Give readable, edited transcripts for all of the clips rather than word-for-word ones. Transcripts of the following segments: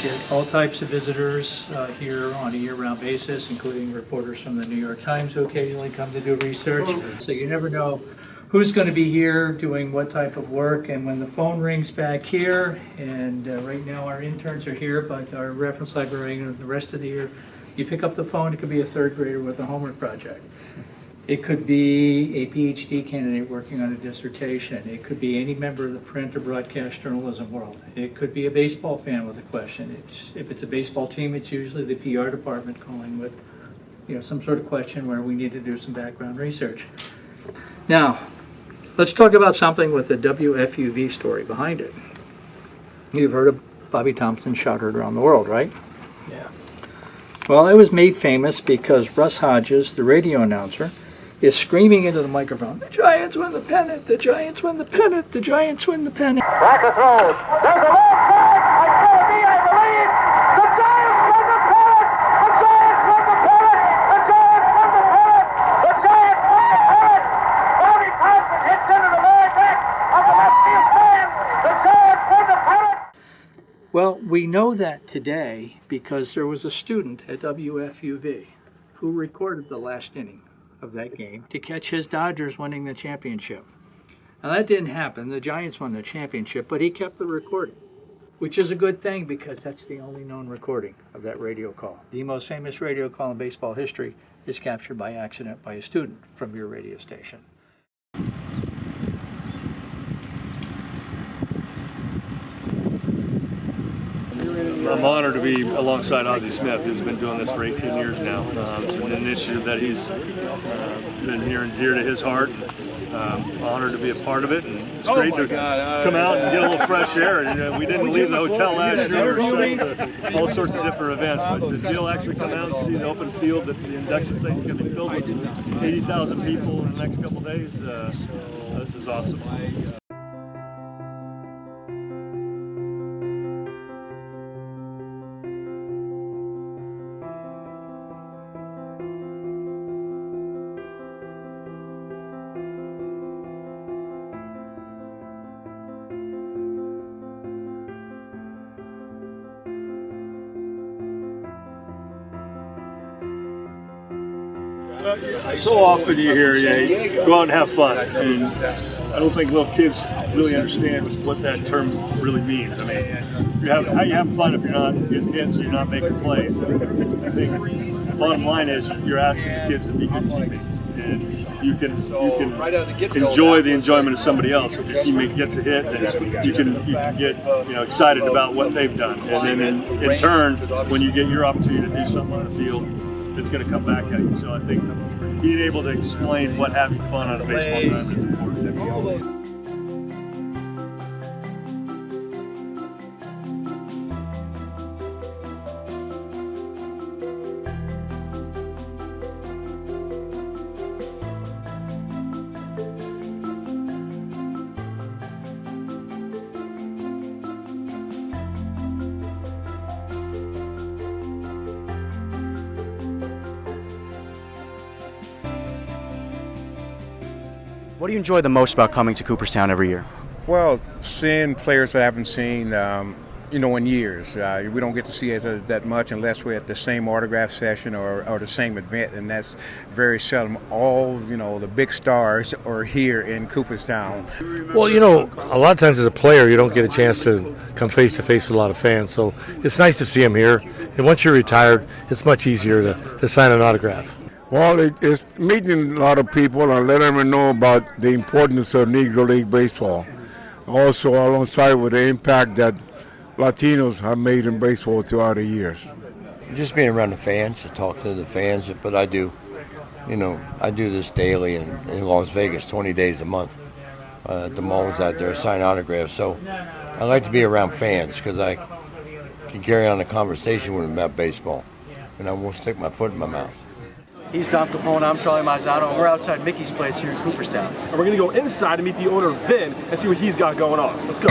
get all types of visitors here on a year-round basis, including reporters from the New York Times who occasionally come to do research. So you never know who's going to be here doing what type of work. And when the phone rings back here, and right now our interns are here, but our reference librarian the rest of the year, you pick up the phone, it could be a third grader with a homework project. It could be a PhD candidate working on a dissertation. It could be any member of the print or broadcast journalism world. It could be a baseball fan with a question. If it's a baseball team, it's usually the PR department calling with, some sort of question where we need to do some background research. Now, let's talk about something with the WFUV story behind it. You've heard of Bobby Thompson shot heard around the world, right? Yeah. Well, it was made famous because Russ Hodges, the radio announcer, is screaming into the microphone, "The Giants win the pennant! The Giants win the pennant! The Giants win the pennant!" Racker throws. There's a long flag. It's going to be, I believe. The Giants win the pennant! The Giants win the pennant! The Giants win the pennant! The Giants win the pennant! Bobby Thompson hits into the very back of the left field stand. The Giants win the pennant! Well, we know that today because there was a student at WFUV who recorded the last inning of that game to catch his Dodgers winning the championship. Now that didn't happen. The Giants won the championship, but he kept the recording, which is a good thing because that's the only known recording of that radio call. The most famous radio call in baseball history is captured by accident by a student from your radio station. I'm honored to be alongside Ozzie Smith, who's been doing this for 18 years now. It's an initiative that he's been near and dear to his heart. Honored to be a part of it, and it's great to come out and get a little fresh air. And, we didn't leave the hotel last year, so all sorts of different events, but to be able to actually come out and see the open field that the induction site's going to be filled with 80,000 people in the next couple of days, this is awesome. So often you hear, go out and have fun, and I don't think little kids really understand what that term really means. I mean, how you having fun if you're not getting hits or you're not making plays? I think the bottom line is you're asking the kids to be good teammates, and you can enjoy the enjoyment of somebody else. If your teammate gets a hit, then you can get excited about what they've done, and then in turn, when you get your opportunity to do something on the field, it's going to come back at you. So I think being able to explain what having fun on a baseball diamond is important. What do you enjoy the most about coming to Cooperstown every year? Well, seeing players that I haven't seen, in years. We don't get to see it that much unless we're at the same autograph session or the same event, and that's very seldom. All, the big stars are here in Cooperstown. Well, a lot of times as a player, you don't get a chance to come face-to-face with a lot of fans, so it's nice to see them here. And once you're retired, it's much easier to sign an autograph. Well, it's meeting a lot of people and letting them know about the importance of Negro League baseball. Also, alongside with the impact that Latinos have made in baseball throughout the years. Just being around the fans, to talk to the fans, but I do this daily in Las Vegas, 20 days a month. At the malls out there, sign autographs. So I like to be around fans because I can carry on a conversation with them about baseball, and I won't stick my foot in my mouth. He's Tom Capone, I'm Charlie Mazzano, and we're outside Mickey's place here in Cooperstown. And we're going to go inside and meet the owner, Vin, and see what he's got going on. Let's go.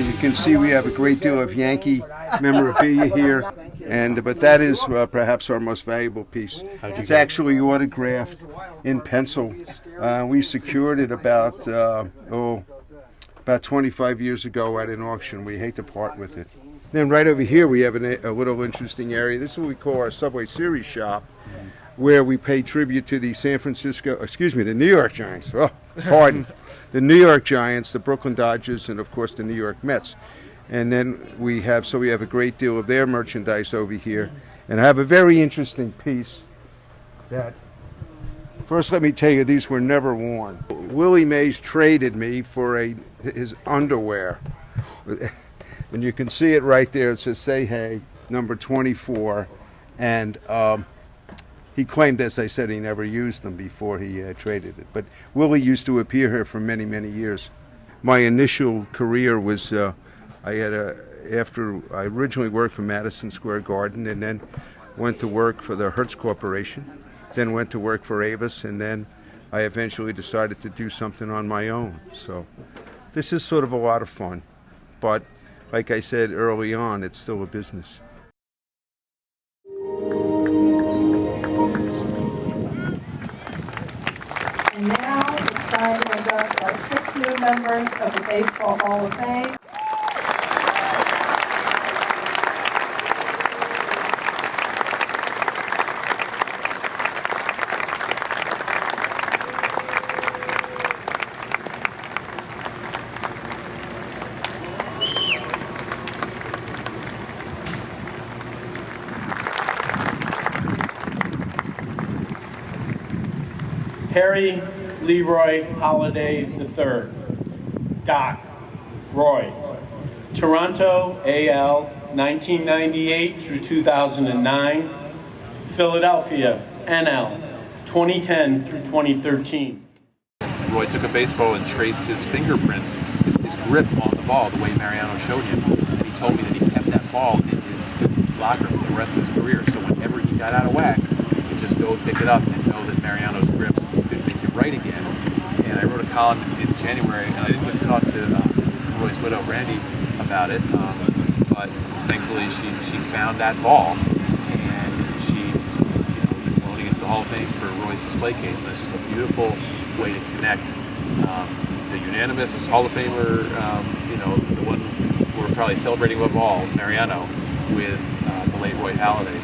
you can see, we have a great deal of Yankee memorabilia here, but that is perhaps our most valuable piece. It's actually autographed in pencil. We secured it about 25 years ago at an auction. We hate to part with it. Then right over here we have a little interesting area. This is what we call our Subway Series shop, where we pay tribute to the the New York Giants. Oh, pardon. The New York Giants, the Brooklyn Dodgers, and of course the New York Mets. And then we have a great deal of their merchandise over here. And I have a very interesting piece that, first let me tell you, these were never worn. Willie Mays traded me for his underwear. And you can see it right there. It says, "Say Hey," number 24. And he claimed, as I said, he never used them before he traded it. But Willie used to appear here for many, many years. My initial career was, after I originally worked for Madison Square Garden, and then went to work for the Hertz Corporation, then went to work for Avis, and then I eventually decided to do something on my own. So this is sort of a lot of fun. But like I said early on, it's still a business. And now it's time to induct our 6 new members of the Baseball Hall of Fame. Harry Leroy Holliday III, Doc, Roy, Toronto AL 1998 through 2009, Philadelphia NL 2010 through 2013. Roy took a baseball and traced his fingerprints, his grip on the ball, the way Mariano showed him. And he told me that he kept that ball in his locker for the rest of his career. So whenever he got out of whack, he could just go pick it up and know that Mariano's grip could make it right again. And I wrote a column in January, and I didn't get to talk to Roy's widow, Randy, about it. But thankfully, she found that ball, and she is loaning it to the Hall of Fame for Roy's display case. And it's just a beautiful way to connect the unanimous Hall of Famer, the one we're probably celebrating above all, Mariano, with the late Roy Halladay.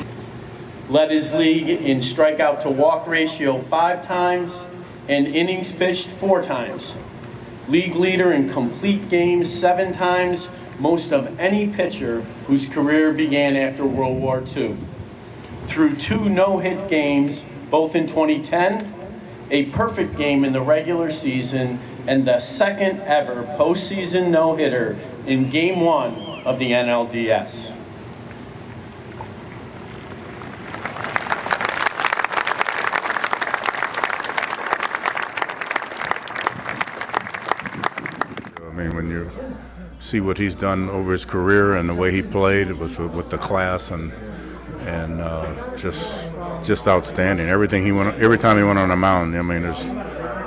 Led his league in strikeout to walk ratio 5 times and innings pitched 4 times. League leader in complete games 7 times, most of any pitcher whose career began after World War II. Through 2 no-hit games, both in 2010, a perfect game in the regular season, and the second ever postseason no-hitter in Game 1 of the NLDS. I mean, when you see what he's done over his career and the way he played with the class and just outstanding. Every time he went on the mound, I mean,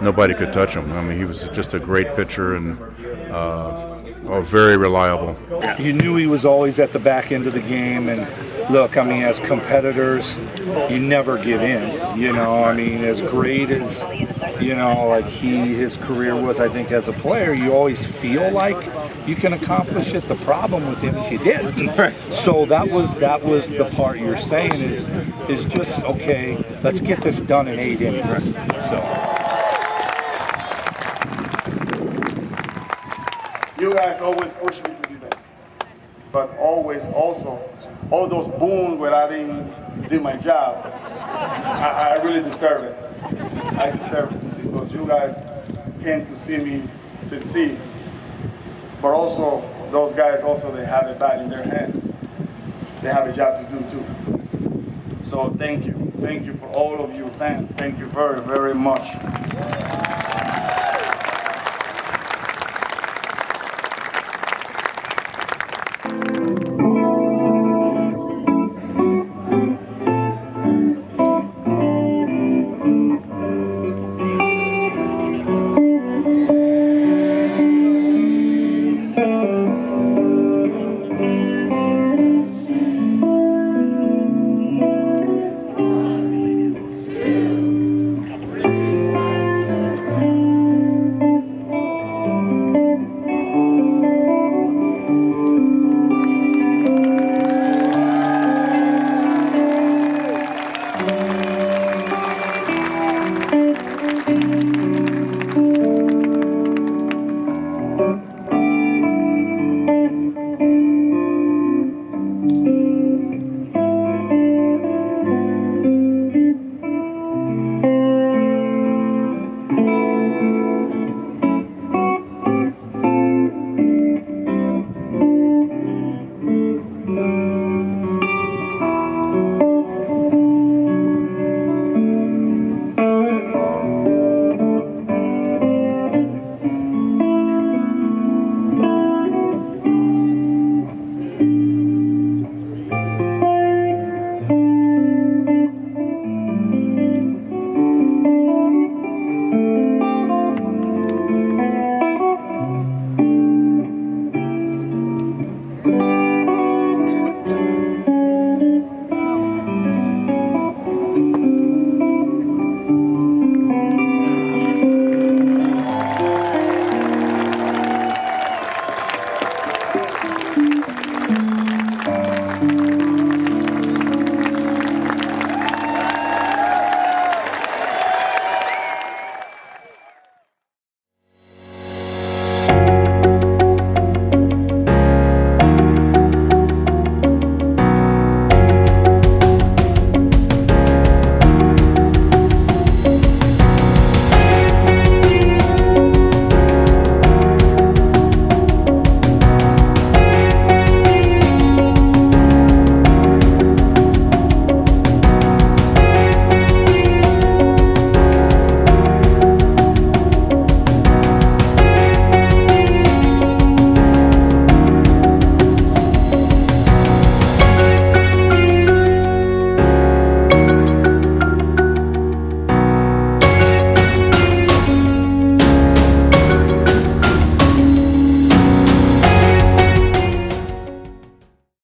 nobody could touch him. I mean, he was just a great pitcher and very reliable. You knew he was always at the back end of the game, and look, I mean, as competitors, you never give in. I mean, as great as like his career was, I think, as a player, you always feel like you can accomplish it. The problem with him is you didn't. Right. So that was the part you're saying is just, okay, let's get this done in 8 innings. Right. So. You guys always push me to be best, but always also all those boons where I didn't do my job. I really deserve it. I deserve it because you guys came to see me succeed. But also, those guys they have a bat in their hand. They have a job to do too. So thank you. Thank you for all of you fans. Thank you very, very much.